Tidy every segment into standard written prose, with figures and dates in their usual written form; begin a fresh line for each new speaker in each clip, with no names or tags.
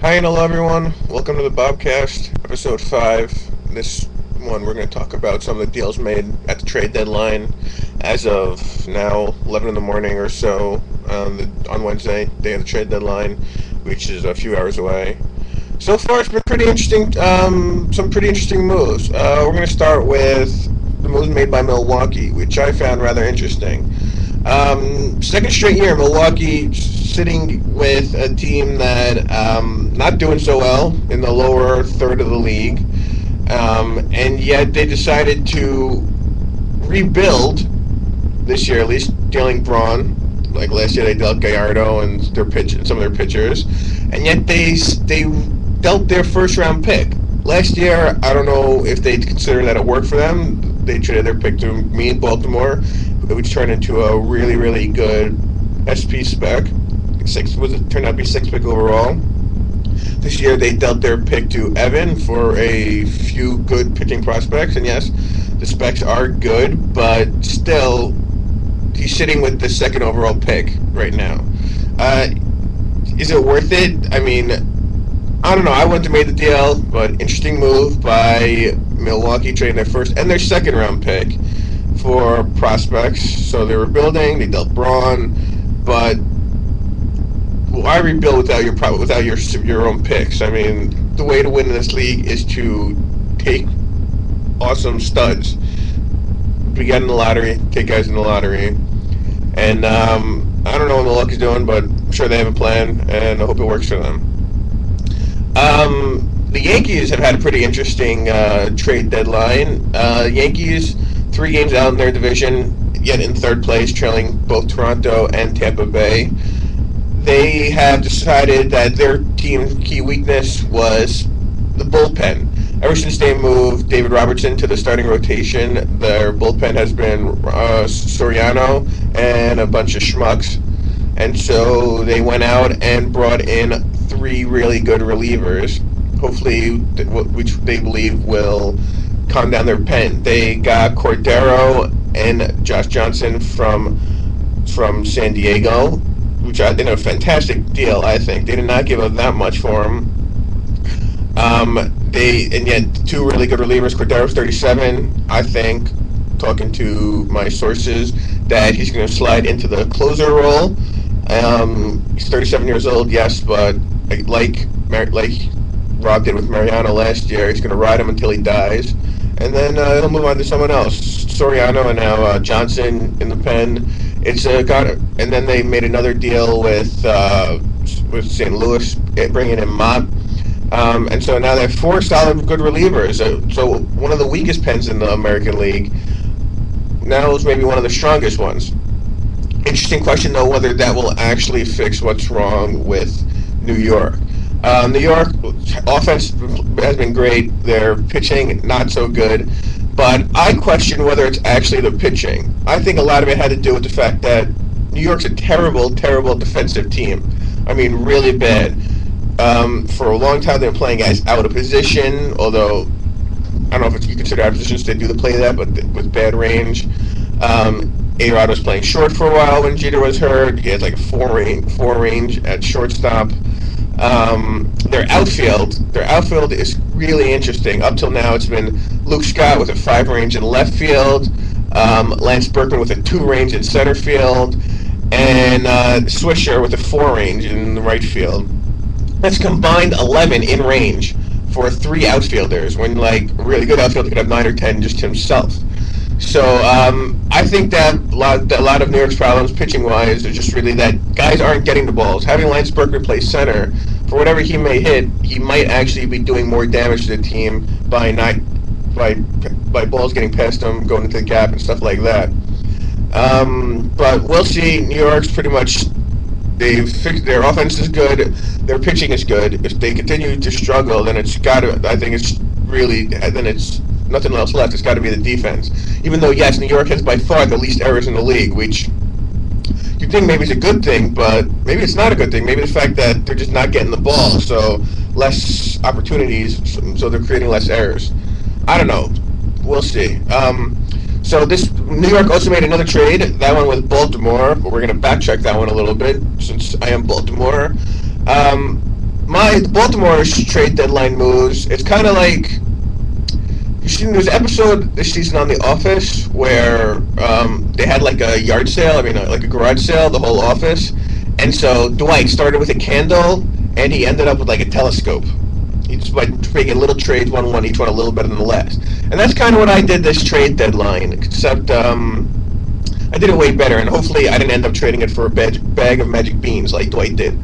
Hi and hello everyone. Welcome to the Bobcast, episode 5. This one we're going to talk about some of the deals made at the trade deadline as of now, 11 in the morning or so, on Wednesday, day of the trade deadline, which is a few hours away. So far it's been pretty interesting, some pretty interesting moves. We're going to start with the moves made by Milwaukee, which I found rather interesting. Second straight year, Milwaukee sitting with a team that not doing so well in the lower third of the league, and yet they decided to rebuild this year, at least dealing Braun. Like last year, they dealt Gallardo and some of their pitchers, and yet they dealt their first round pick. Last year, I don't know if they consider that it worked for them. They traded their pick to me in Baltimore, which turned into a really, really good SP spec. Turned out to be 6th pick overall. This year they dealt their pick to Evan for a few good pitching prospects, and yes, the specs are good, but still, he's sitting with the 2nd overall pick right now. Is it worth it? I mean, I don't know. I wouldn't have made the deal, but interesting move by Milwaukee, trading their 1st and their 2nd round pick for prospects. So they were building. They dealt Braun, but why rebuild without your own picks? I mean, the way to win in this league is to take awesome studs. We get in the lottery, take guys in the lottery, and I don't know what Milwaukee's doing, but I'm sure they have a plan, and I hope it works for them. The Yankees have had a pretty interesting trade deadline. Yankees 3 games out in their division, yet in 3rd place, trailing both Toronto and Tampa Bay. They have decided that their team's key weakness was the bullpen. Ever since they moved David Robertson to the starting rotation, their bullpen has been Soriano and a bunch of schmucks. And so they went out and brought in 3 really good relievers, hopefully, which they believe will calm down their pen. They got Cordero and Josh Johnson from San Diego, which I think is a fantastic deal. I think they did not give up that much for him. And yet 2 really good relievers. Cordero's 37. I think, talking to my sources, that he's going to slide into the closer role. He's 37 years old, yes, but like Rob did with Mariano last year, he's going to ride him until he dies, and then he'll move on to someone else. Soriano and now Johnson in the pen. And then they made another deal with St. Louis, bringing in Mott. And so now they have 4 solid, good relievers. So one of the weakest pens in the American League now is maybe one of the strongest ones. Interesting question, though, whether that will actually fix what's wrong with New York. New York offense has been great. Their pitching, not so good. But I question whether it's actually the pitching. I think a lot of it had to do with the fact that New York's a terrible, terrible defensive team. I mean, really bad. For a long time, they were playing guys out of position, although I don't know if you consider out of positions they do the play that, but with bad range. A-Rod was playing short for a while when Jeter was hurt. He had like a 4 range at shortstop. Their outfield is really interesting. Up till now, it's been Luke Scott with a 5 range in left field, Lance Berkman with a 2 range in center field, and Swisher with a 4 range in the right field. That's combined 11 in range for 3 outfielders, when like a really good outfielder could have 9 or 10 just himself. So I think that a lot of New York's problems, pitching-wise, are just really that guys aren't getting the balls. Having Lance Berkman play center, for whatever he may hit, he might actually be doing more damage to the team by balls getting past him, going into the gap and stuff like that. But we'll see. New York's pretty much, they've fixed, their offense is good, their pitching is good. If they continue to struggle, then it's got to, I think it's really, then it's nothing else left. It's got to be the defense. Even though, yes, New York has by far the least errors in the league, which you think maybe it's a good thing, but maybe it's not a good thing. Maybe the fact that they're just not getting the ball, so less opportunities, so they're creating less errors. I don't know. We'll see. So this New York also made another trade, that one with Baltimore, but we're going to backtrack that one a little bit since I am Baltimore. my Baltimore's trade deadline moves. It's kind of like there's an episode this season on The Office where they had like a yard sale. I mean, like a garage sale, the whole office. And so Dwight started with a candle, and he ended up with like a telescope. He just like making little trades, one, each one a little better than the last. And that's kind of what I did this trade deadline, except I did it way better, and hopefully I didn't end up trading it for a bag of magic beans like Dwight did.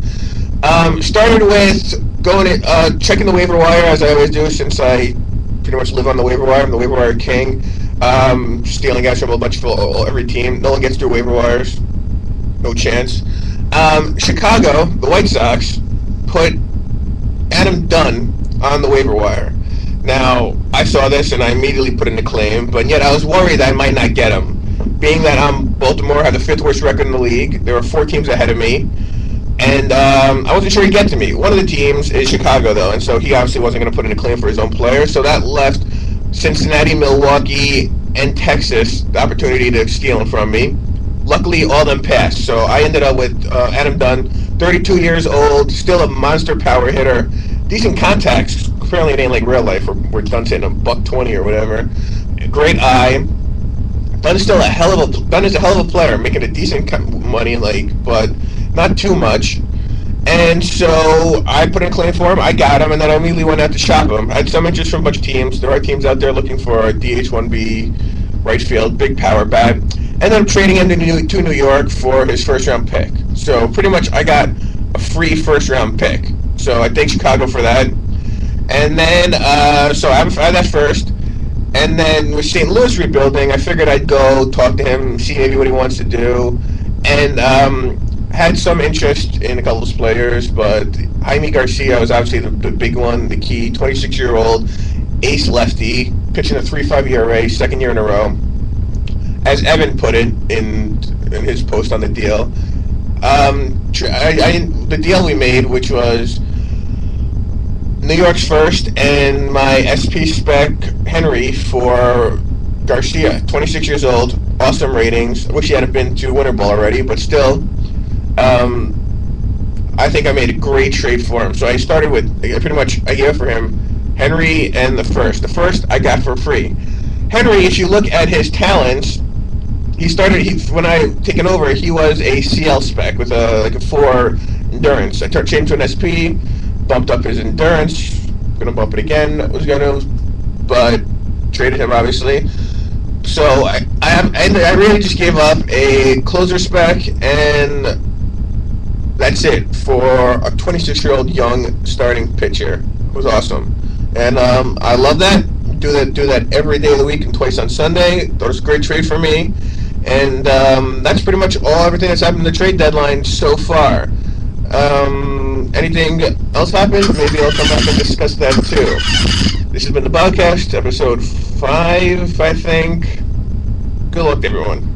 Started with checking the waiver wire, as I always do, since I pretty much live on the waiver wire. I'm the waiver wire king. Stealing guys from a bunch of every team. No one gets through waiver wires. No chance. Chicago, the White Sox, put Adam Dunn on the waiver wire. Now, I saw this and I immediately put in a claim, but yet I was worried that I might not get him. Being that Baltimore had the 5th worst record in the league, there were 4 teams ahead of me, and I wasn't sure he'd get to me. One of the teams is Chicago, though, and so he obviously wasn't going to put in a claim for his own player, so that left Cincinnati, Milwaukee, and Texas the opportunity to steal him from me. Luckily, all of them passed, so I ended up with Adam Dunn, 32 years old, still a monster power hitter, decent contacts. Apparently it ain't like real life where Dunn's hitting a $120 or whatever. Great eye. Dunn is a hell of a player, making a decent money, but not too much. And so I put in a claim for him. I got him, and then I immediately went out to shop him. I had some interest from a bunch of teams. There are teams out there looking for a DH1B right field, big power bat. And then I'm trading him to New York for his first-round pick. So pretty much I got a free first-round pick. So I thank Chicago for that. And then, so I had that first. And then with St. Louis rebuilding, I figured I'd go talk to him, see maybe what he wants to do. And had some interest in a couple of players, but Jaime Garcia was obviously the big one, the key, 26-year-old ace lefty, pitching a 3.5 ERA, 2nd year in a row. As Evan put it in his post on the deal, the deal we made, which was New York's first and my SP spec Henry for Garcia, 26 years old, awesome ratings. I wish he hadn't been to Winter Ball already, but still, I think I made a great trade for him. So I started with, I gave for him Henry and the first. The first I got for free. Henry, if you look at his talents, when I taken over, he was a CL spec with a 4 endurance. I changed him to an SP, bumped up his endurance, gonna bump it again, but traded him obviously. So I really just gave up a closer spec, and that's it for a 26-year-old young starting pitcher. It was awesome, and I love that. Do that every day of the week and twice on Sunday. That was a great trade for me. And that's pretty much everything that's happened in the trade deadline so far. Anything else happened? Maybe I'll come back and discuss that too. This has been the Bobcast, episode 5, I think. Good luck, everyone.